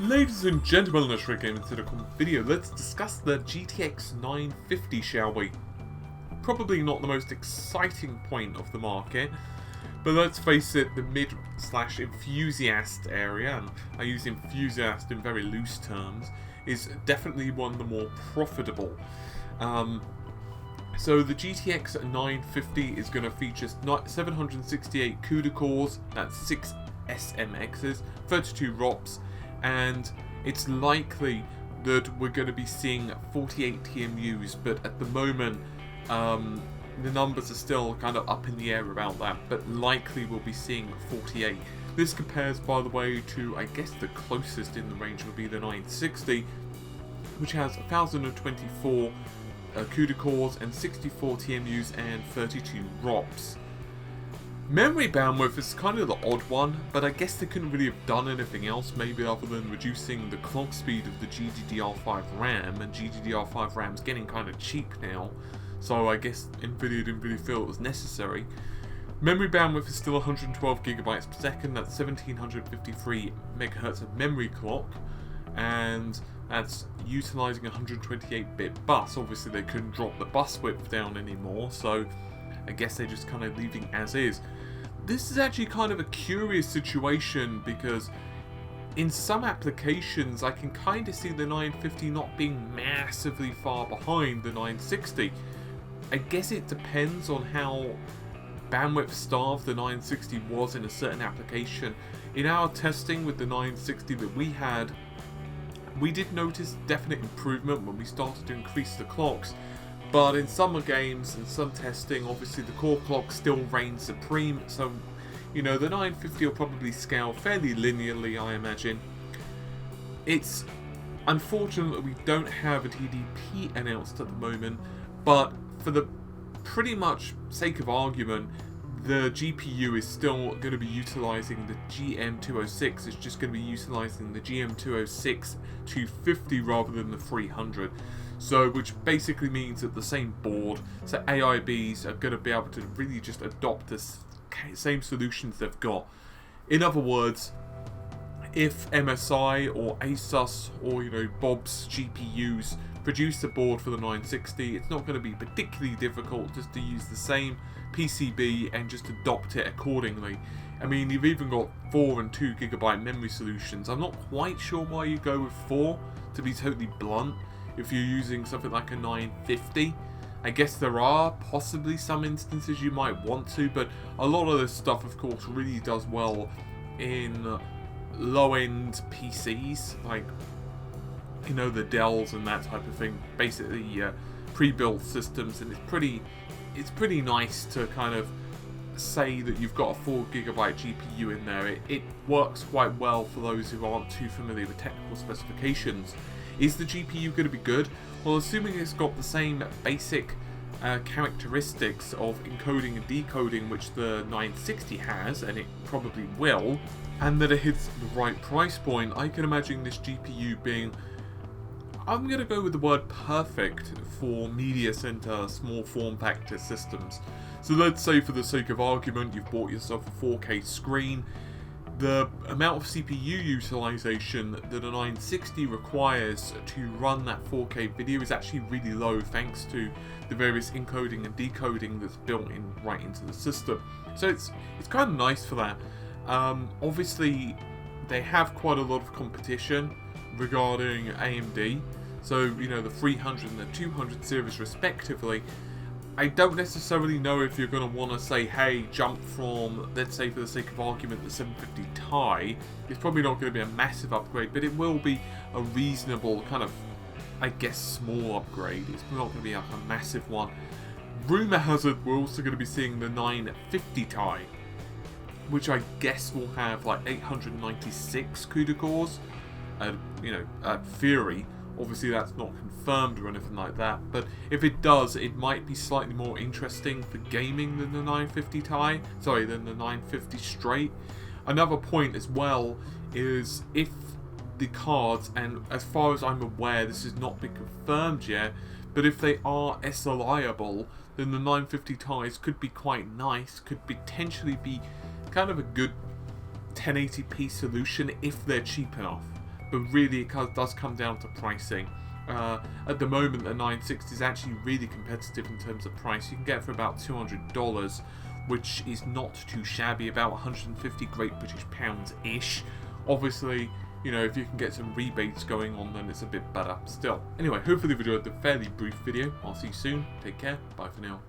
Ladies and gentlemen, let's game into the video. Let's discuss the GTX 950, shall we? Probably not the most exciting point of the market, but let's face it, the mid/enthusiast area, and I use enthusiast in very loose terms, is definitely one of the more profitable. So the GTX 950 is going to feature 768 CUDA cores, that's 6 SMXs, 32 ROPs, and it's likely that we're going to be seeing 48 TMUs, but at the moment the numbers are still kind of up in the air about that, but likely we'll be seeing 48. This compares, by the way, to, I guess the closest in the range would be the 960, which has 1024 CUDA cores and 64 TMUs and 32 ROPs. Memory bandwidth is kind of the odd one, but I guess they couldn't really have done anything else, maybe other than reducing the clock speed of the GDDR5 RAM, and GDDR5 RAM's getting kind of cheap now, so I guess Nvidia didn't really feel it was necessary. Memory bandwidth is still 112 gigabytes per second, that's 1753 megahertz of memory clock, and that's utilizing 128-bit bus. Obviously they couldn't drop the bus width down anymore, so I guess they're just kind of leaving as is. This is actually kind of a curious situation because in some applications I can kind of see the 950 not being massively far behind the 960. I guess it depends on how bandwidth starved the 960 was in a certain application. In our testing with the 960 that we had, we did notice definite improvement when we started to increase the clocks. But in some games and some testing, obviously the core clock still reigns supreme, so you know the 950 will probably scale fairly linearly, I imagine. It's unfortunate that we don't have a TDP announced at the moment, but for the pretty much sake of argument, the GPU is still going to be utilizing the GM206. It's just going to be utilizing the GM206 250 rather than the 300. So, which basically means that the same board, so AIBs are going to be able to really just adopt the same solutions they've got. In other words, if MSI or ASUS or Bob's GPUs produce a board for the 960, it's not going to be particularly difficult just to use the same PCB and just adopt it accordingly. I mean, you've even got 4 and 2 gigabyte memory solutions. I'm not quite sure why you go with 4, to be totally blunt, if you're using something like a 950. I guess there are possibly some instances you might want to, but a lot of this stuff, of course, really does well in low-end PCs, like the Dells and that type of thing, basically pre-built systems, and it's pretty nice to kind of say that you've got a 4 gigabyte GPU in there. It works quite well for those who aren't too familiar with technical specifications. Is the GPU going to be good? Well, assuming it's got the same basic characteristics of encoding and decoding which the 960 has, and it probably will, and that it hits the right price point, I can imagine this GPU being, I'm going to go with the word perfect for media center small form factor systems. So let's say, for the sake of argument, you've bought yourself a 4K screen. The amount of CPU utilization that a 960 requires to run that 4K video is actually really low, thanks to the various encoding and decoding that's built in right into the system. So it's kind of nice for that. Obviously, they have quite a lot of competition regarding AMD, so the 300 and the 200 series respectively. I don't necessarily know if you're going to want to say, hey, jump from, let's say for the sake of argument, the 750 Ti. It's probably not going to be a massive upgrade, but it will be a reasonable kind of, I guess, small upgrade. It's not going to be like a massive one. Rumour has it we're also going to be seeing the 950 Ti, which I guess will have like 896 CUDA cores. At theory. Obviously that's not confirmed or anything like that, but if it does, it might be slightly more interesting for gaming than the 950 Ti, than the 950 straight. Another point as well is if the cards, and as far as I'm aware this has not been confirmed yet, but if they are SLI-able, then the 950 Tis could be quite nice, could potentially be kind of a good 1080p solution if they're cheap enough. but really it does come down to pricing. At the moment, the 960 is actually really competitive in terms of price. You can get it for about $200, which is not too shabby, about 150 Great British Pounds-ish. Obviously, you know, if you can get some rebates going on, then it's a bit better still. Anyway, hopefully you've enjoyed the fairly brief video. I'll see you soon. Take care. Bye for now.